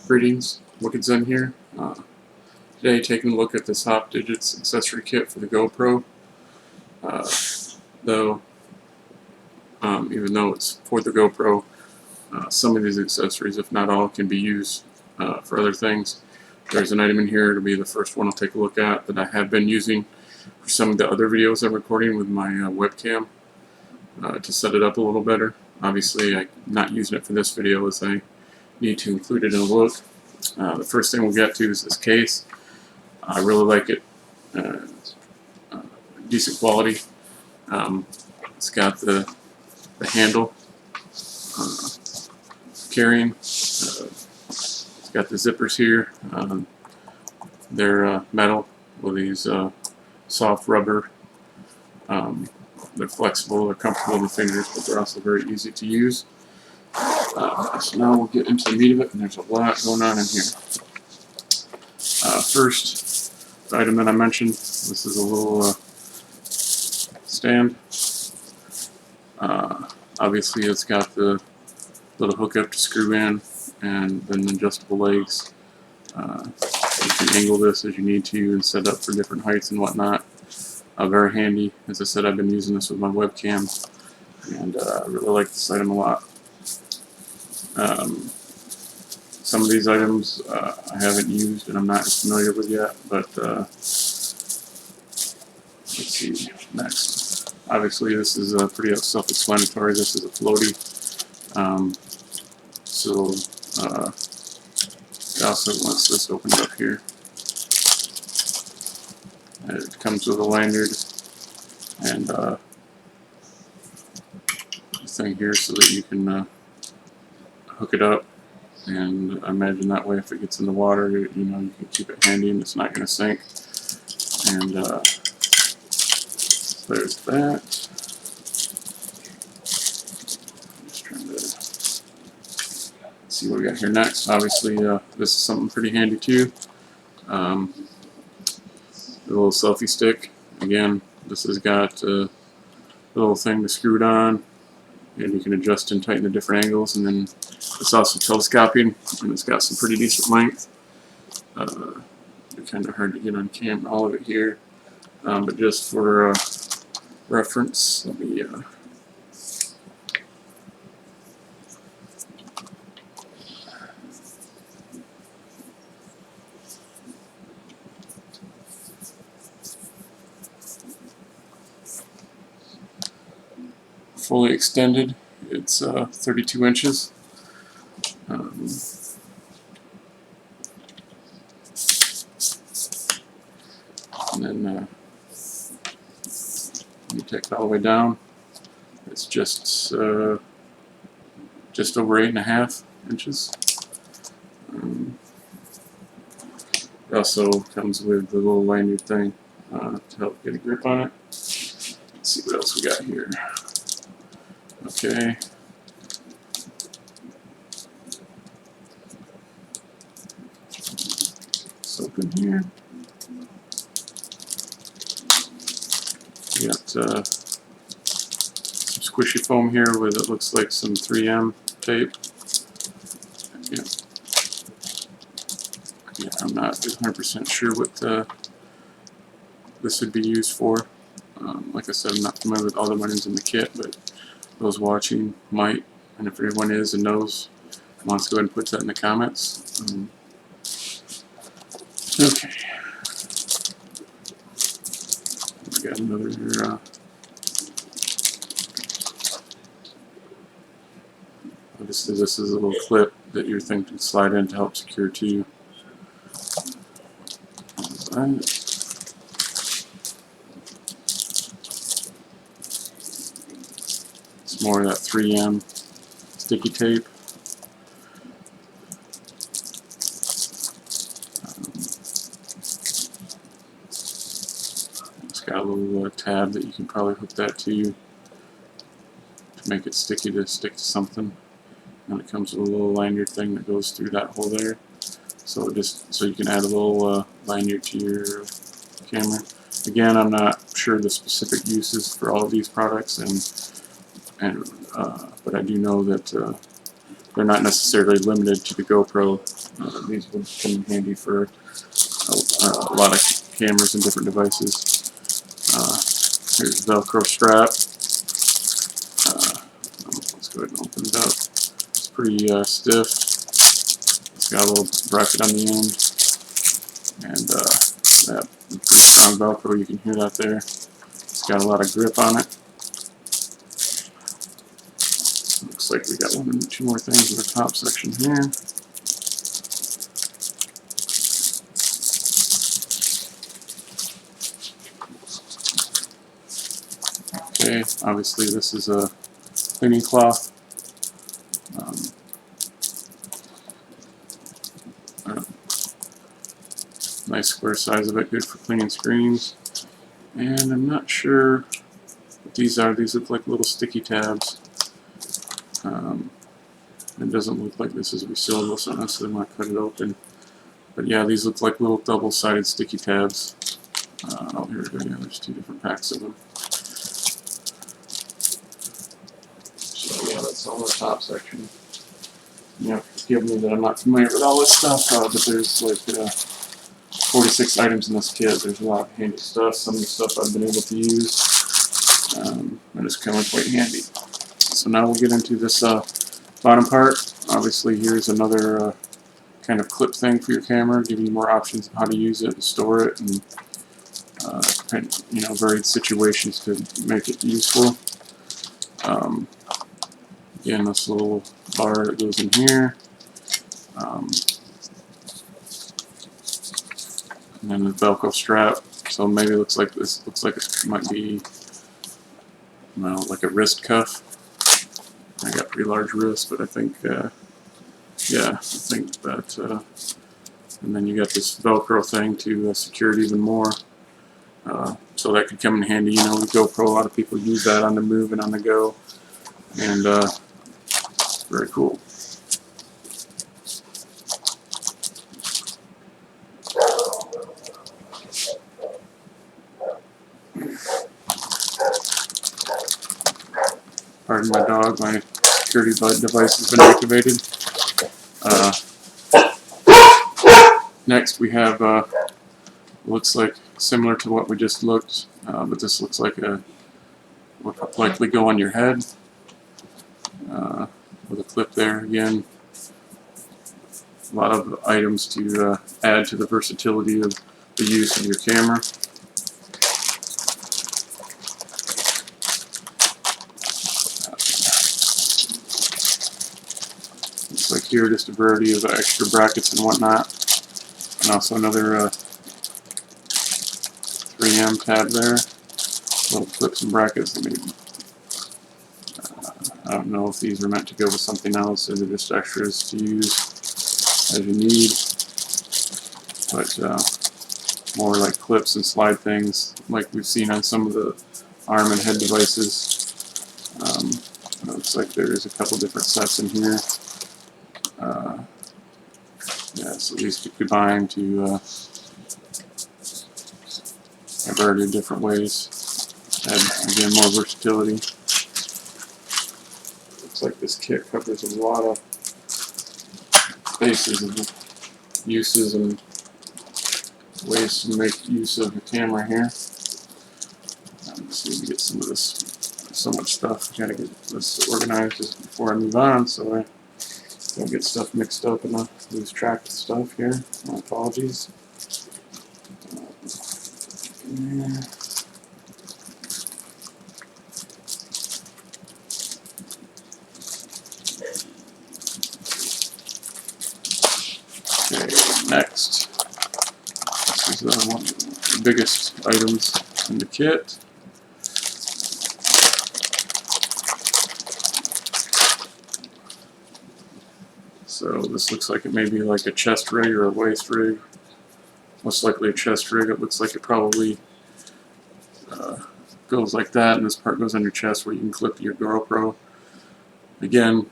Greetings, Wicked Zen here. Today taking a look at this Hop Digits accessory kit for the GoPro. Though, even though it's for the GoPro, some of these accessories, if not all, can be used for other things. There's an item in here, it'll be the first one I'll take a look at, that I have been using for some of the other videos I'm recording with my webcam to set it up a little better. Obviously, I'm not using it for this video as I need to include it in a look. The first thing we'll get to is this case. I really like it. Decent quality. It's got the handle carrying. It's got the zippers here. They're metal with these soft rubber. They're flexible, they're comfortable in the fingers, but they're also very easy to use. So now we'll get into the meat of it, and there's a lot going on in here. First, the item that I mentioned, this is a little stand. Obviously it's got the little hookup to screw in, and then adjustable legs. You can angle this as you need to and set up for different heights and whatnot. Very handy. As I said, I've been using this with my webcam, and I really like this item a lot. Some of these items I haven't used and I'm not as familiar with yet, but let's see, next. Obviously this is pretty self-explanatory. This is a floaty. It also, once this opens up here, it comes with a lanyard and this thing here so that you can hook it up, and I imagine that way if it gets in the water, you can keep it handy and it's not going to sink. And there's that. Just trying to see what we got here next. Obviously this is something pretty handy too. The little selfie stick. Again, this has got a little thing to screw it on, and you can adjust and tighten the different angles, and then it's also telescoping, and it's got some pretty decent length. It's kind of hard to get on camera, all of it here, but just for reference, let me fully extended. It's 32 inches. And then when you take it all the way down, it's just over 8.5 inches. It also comes with the little lanyard thing to help get a grip on it. Let's see what else we got here. Okay. Let's open here. We got some squishy foam here with it looks like some 3M tape. Yeah, I'm not 100% sure what this would be used for. Like I said, I'm not familiar with all the items in the kit, but those watching might, and if everyone is and knows, wants to go ahead and put that in the comments. Okay. We got another obviously this is a little clip that your thing can slide in to help secure to you. Alright. It's more of that 3M sticky tape. It's got a little tab that you can probably hook that to make it sticky to stick to something. And it comes with a little lanyard thing that goes through that hole there. So you can add a little lanyard to your camera. Again, I'm not sure the specific uses for all of these products, but I do know that they're not necessarily limited to the GoPro. These would come in handy for a lot of cameras and different devices. Here's the Velcro strap. Let's go ahead and open it up. It's pretty stiff. It's got a little bracket on the end, and that pretty strong Velcro. You can hear that there. It's got a lot of grip on it. Looks like we got 2 more things in the top section here. Okay, obviously this is a cleaning cloth. Nice square size of it, good for cleaning screens. And I'm not sure what these are. These look like little sticky tabs. It doesn't look like this is resealable, so I don't necessarily want to cut it open. But yeah, these look like little double-sided sticky tabs. Oh, here we go. Yeah, there's 2 different packs of them. So yeah, that's all the top section. You know, forgive me that I'm not familiar with all this stuff, but there's like 46 items in this kit. There's a lot of handy stuff. Some of the stuff I've been able to use, and it's coming quite handy. So now we'll get into this bottom part. Obviously, here's another kind of clip thing for your camera, giving you more options of how to use it and store it, and you know, varied situations to make it useful. Again, this little bar that goes in here, and then the Velcro strap. So maybe it looks like this. Looks like it might be, well, like a wrist cuff. I got pretty large wrists, but I think, yeah, I think that. And then you got this Velcro thing to secure it even more. So that could come in handy. You know, with GoPro, a lot of people use that on the move and on the go, and very cool. Pardon my dog, my security device has been activated. Next we have, looks like similar to what we just looked, but this looks like would likely go on your head, with a clip there again. A lot of items to add to the versatility of the use of your camera. Looks like here just a variety of extra brackets and whatnot, and also another 3M tab there. Little clips and brackets. I don't know if these are meant to go with something else or they're just extras to use as you need, but more like clips and slide things like we've seen on some of the arm and head devices. It looks like there's a couple different sets in here. Yeah, so these could combine to a variety of different ways. Add, again, more versatility. Looks like this kit covers a lot of bases and uses and ways to make use of the camera here. Let's see if we get some of this. There's so much stuff. I gotta get this organized just before I move on, so I don't get stuff mixed up and lose track of stuff here. My apologies. Yeah. Okay, next. This is one of the biggest items in the kit. So this looks like it may be like a chest rig or a waist rig. Most likely a chest rig. It looks like it probably goes like that, and this part goes on your chest where you can clip your GoPro. Again,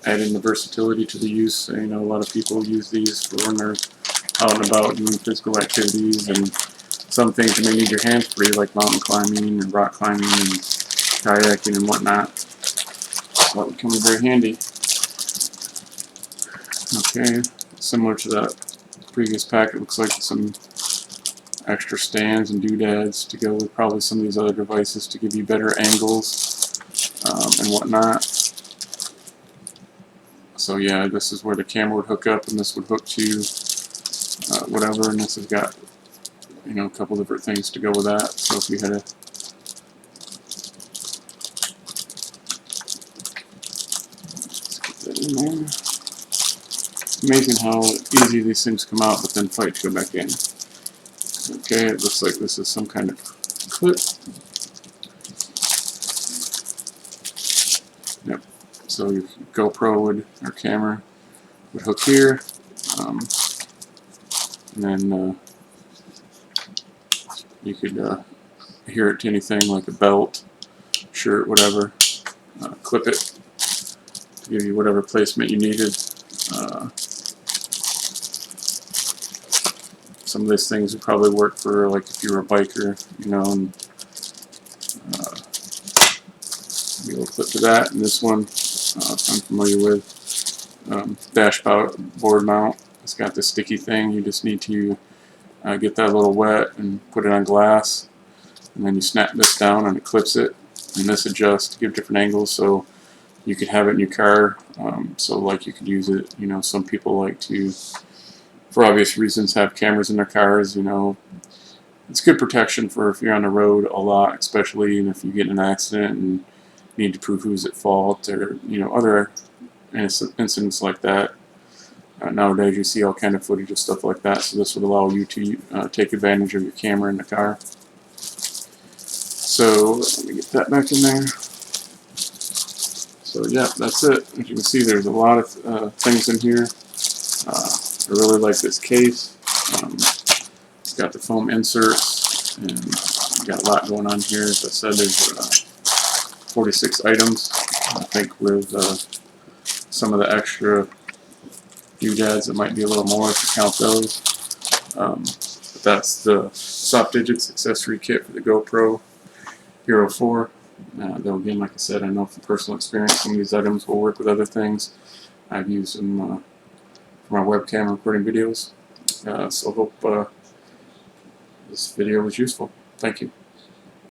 adding the versatility to the use. You know, a lot of people use these for when they're out and about doing physical activities, and some things you may need your hands free, like mountain climbing and rock climbing and kayaking and whatnot. that would come in very handy. Okay, similar to that previous pack, it looks like some extra stands and doodads to go with probably some of these other devices to give you better angles and whatnot. So yeah, this is where the camera would hook up, and this would hook to whatever, and this has got, you know, a couple different things to go with that. So if you had a in there. Amazing how easy these things come out, but then fight to go back in. Okay, it looks like this is some kind of clip. Yep. So your GoPro would, or camera, would hook here, and then you could adhere it to anything like a belt, shirt, whatever. Clip it to give you whatever placement you needed. Some of these things would probably work for, like, if you were a biker, you know, and be able to clip to that. And this one, I'm familiar with, dashboard mount. It's got this sticky thing. You just need to get that a little wet and put it on glass, and then you snap this down and it clips it, and this adjusts to give different angles. So you could have it in your car, so like you could use it, you know, some people like to, for obvious reasons, have cameras in their cars. You know, it's good protection for if you're on the road a lot, especially, and if you get in an accident and need to prove who's at fault, or, you know, other incidents like that. Nowadays you see all kind of footage of stuff like that, so this would allow you to take advantage of your camera in the car. So let me get that back in there. So yeah, that's it. As you can see, there's a lot of things in here. I really like this case. It's got the foam inserts, and you got a lot going on here. As I said, there's 46 items. I think with some of the extra doodads, it might be a little more if you count those. But that's the Soft Digits accessory kit for the GoPro Hero 4. Though again, like I said, I know from personal experience some of these items will work with other things. I've used them for my webcam recording videos. So hope this video was useful. Thank you.